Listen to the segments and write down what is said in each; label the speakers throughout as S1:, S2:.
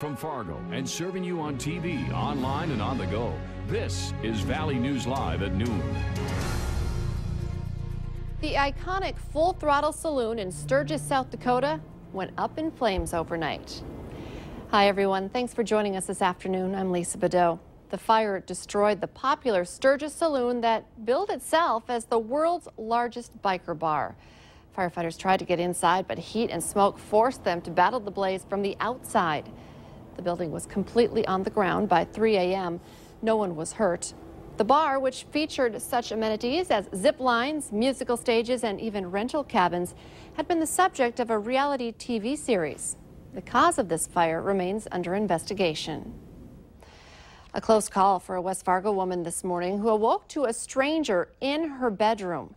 S1: From Fargo and serving you on TV, online, and on the go, this is Valley News Live at noon.
S2: The iconic Full Throttle Saloon in Sturgis, South Dakota went up in flames overnight. Hi everyone, thanks for joining us this afternoon. I'm Lisa Badeau. The fire destroyed the popular Sturgis Saloon that billed itself as the world's largest biker bar. Firefighters tried to get inside, but heat and smoke forced them to battle the blaze from the outside. The building was completely on the ground by 3 a.m. No one was hurt. The bar, which featured such amenities as zip lines, musical stages, and even rental cabins, had been the subject of a reality TV series. The cause of this fire remains under investigation. A close call for a West Fargo woman this morning who awoke to a stranger in her bedroom.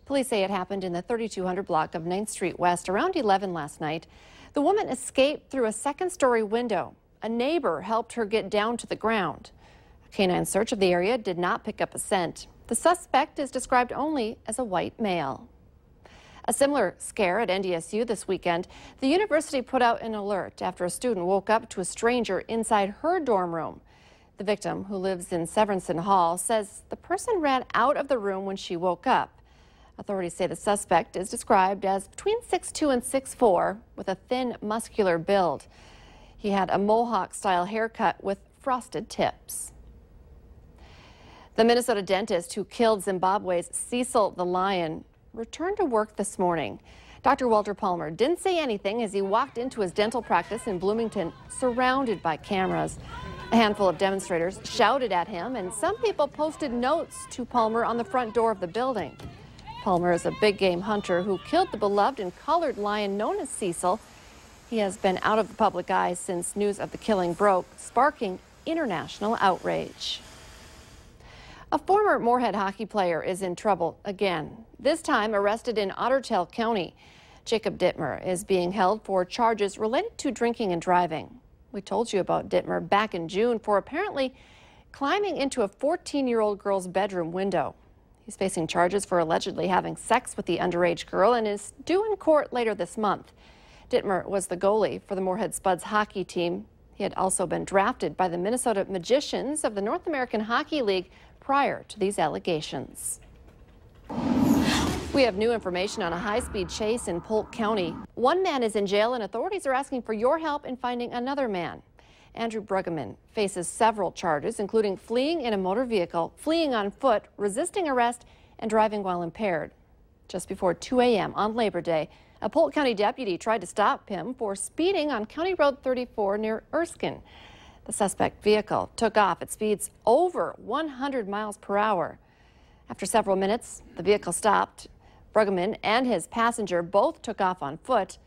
S2: Police say it happened in the 3200 block of 9th Street West around 11 last night. The woman escaped through a second-story window. A neighbor helped her get down to the ground. A canine search of the area did not pick up a scent. The suspect is described only as a white male. A similar scare at NDSU this weekend. The university put out an alert after a student woke up to a stranger inside her dorm room. The victim, who lives in Severinsen Hall, says the person ran out of the room when she woke up. Authorities say the suspect is described as between 6'2" and 6'4", with a thin, muscular build. He had a mohawk-style haircut with frosted tips. The Minnesota dentist who killed Zimbabwe's Cecil the Lion returned to work this morning. Dr. Walter Palmer didn't say anything as he walked into his dental practice in Bloomington, surrounded by cameras. A handful of demonstrators shouted at him, and some people posted notes to Palmer on the front door of the building. Palmer is a big game hunter who killed the beloved and colored lion known as Cecil. He has been out of the public eye since news of the killing broke, sparking international outrage. A former Moorhead hockey player is in trouble again, this time arrested in Otter Tail County. Jacob Dittmer is being held for charges related to drinking and driving. We told you about Dittmer back in June for apparently climbing into a 14-year-old girl's bedroom window. He's facing charges for allegedly having sex with the underage girl and is due in court later this month. Dittmer was the goalie for the Moorhead Spuds hockey team. He had also been drafted by the Minnesota Magicians of the North American Hockey League prior to these allegations. We have new information on a high-speed chase in Polk County. One man is in jail and authorities are asking for your help in finding another man. Andrew Bruggeman faces several charges, including fleeing in a motor vehicle, fleeing on foot, resisting arrest, and driving while impaired. Just before 2 a.m. on Labor Day, a Polk County deputy tried to stop him for speeding on County Road 34 near Erskine. The suspect vehicle took off at speeds over 100 miles per hour. After several minutes, the vehicle stopped. Bruggeman and his passenger both took off on foot.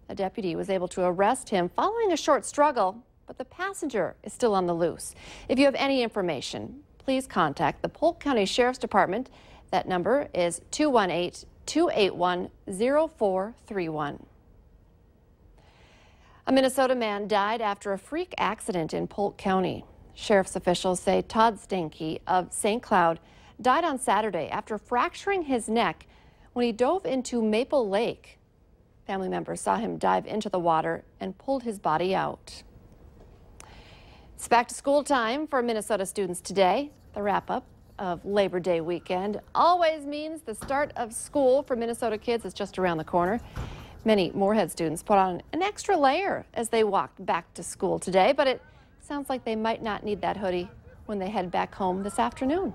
S2: A deputy was able to arrest him following a short struggle, but the passenger is still on the loose. If you have any information, please contact the Polk County Sheriff's Department. That number is 218-281-0431. A Minnesota man died after a freak accident in Polk County. Sheriff's officials say Todd Stanke of St. Cloud died on Saturday after fracturing his neck when he dove into Maple Lake. Family members saw him dive into the water and pulled his body out. It's back to school time for Minnesota students today. The wrap-up of Labor Day weekend always means the start of school for Minnesota kids is just around the corner. Many Moorhead students put on an extra layer as they walked back to school today, but it sounds like they might not need that hoodie when they head back home this afternoon.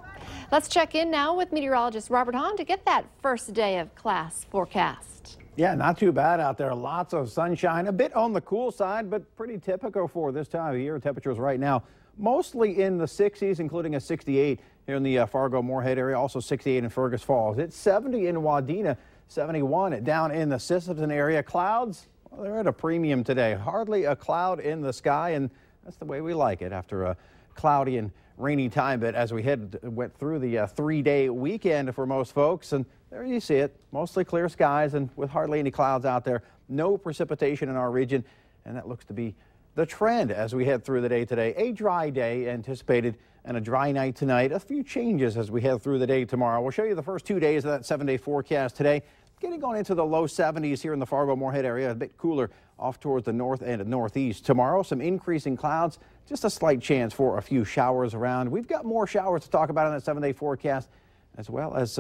S2: Let's check in now with meteorologist Robert Hahn to get that first day of class forecast.
S3: Yeah, not too bad out there. Lots of sunshine, a bit on the cool side, but pretty typical for this time of year. Temperatures right now mostly in the 60s, including a 68 here in the Fargo-Moorhead area, also 68 in Fergus Falls. It's 70 in Wadena, 71 down in the Sisseton area. Clouds, well, they're at a premium today. Hardly a cloud in the sky, and that's the way we like it after a cloudy and rainy time. But as we went through the three-day weekend for most folks, and there you see it, mostly clear skies and with hardly any clouds out there. No precipitation in our region, and that looks to be the trend as we head through the day today. A dry day anticipated and a dry night tonight. A few changes as we head through the day tomorrow. We'll show you the first 2 days of that 7-day forecast today. getting on into the low 70s here in the Fargo-Moorhead area, a bit cooler off towards the north and northeast. Tomorrow, some increasing clouds, just a slight chance for a few showers around. We've got more showers to talk about in that 7-day forecast, as well as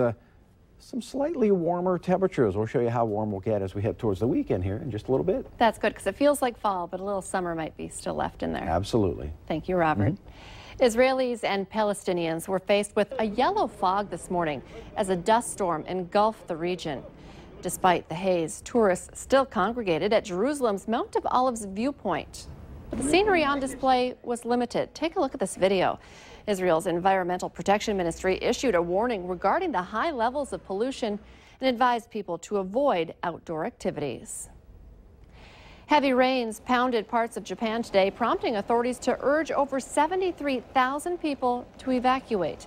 S3: some slightly warmer temperatures. We'll show you how warm we'll get as we head towards the weekend here in just a little bit.
S2: That's good because it feels like fall, but a little summer might be still left in there.
S3: Absolutely.
S2: Thank you, Robert. Israelis and Palestinians were faced with a yellow fog this morning as a dust storm engulfed the region. Despite the haze, tourists still congregated at Jerusalem's Mount of Olives viewpoint. But the scenery on display was limited. Take a look at this video. Israel's Environmental Protection Ministry issued a warning regarding the high levels of pollution and advised people to avoid outdoor activities. Heavy rains pounded parts of Japan today, prompting authorities to urge over 73,000 people to evacuate.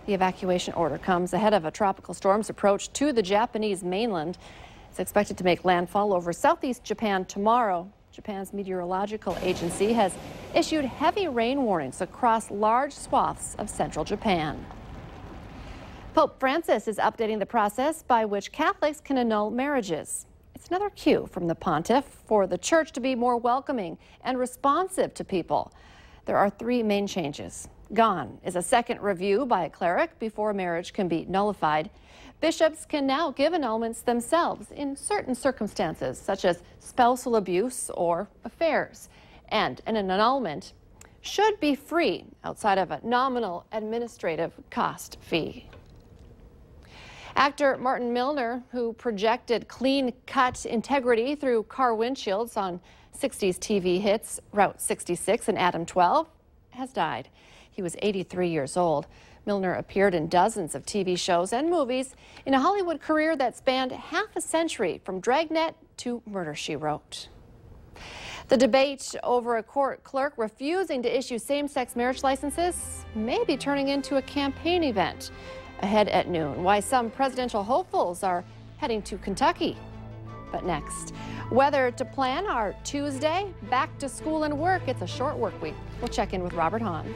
S2: The evacuation order comes ahead of a tropical storm's approach to the Japanese mainland. It's expected to make landfall over southeast Japan tomorrow. Japan's meteorological agency has issued heavy rain warnings across large swaths of central Japan. Pope Francis is updating the process by which Catholics can annul marriages. It's another cue from the pontiff for the church to be more welcoming and responsive to people. There are three main changes. Gone is a second review by a cleric before marriage can be nullified. Bishops can now give annulments themselves in certain circumstances, such as spousal abuse or affairs. And an annulment should be free outside of a nominal administrative cost fee. Actor Martin Milner, who projected clean-cut integrity through car windshields on 60s TV hits Route 66 and Adam 12, has died. He was 83 years old. Milner appeared in dozens of TV shows and movies in a Hollywood career that spanned half a century, from Dragnet to Murder, She Wrote. The debate over a court clerk refusing to issue same-sex marriage licenses may be turning into a campaign event. Ahead at noon, why some presidential hopefuls are heading to Kentucky. But next, weather to plan our Tuesday, back to school and work. It's a short work week. We'll check in with Robert Hahn.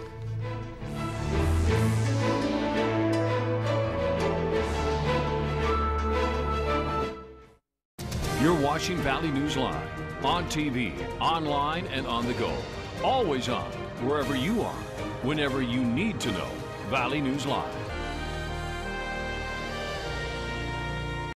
S1: You're watching Valley News Live on TV, online, and on the go. Always on, wherever you are, whenever you need to know. Valley News Live.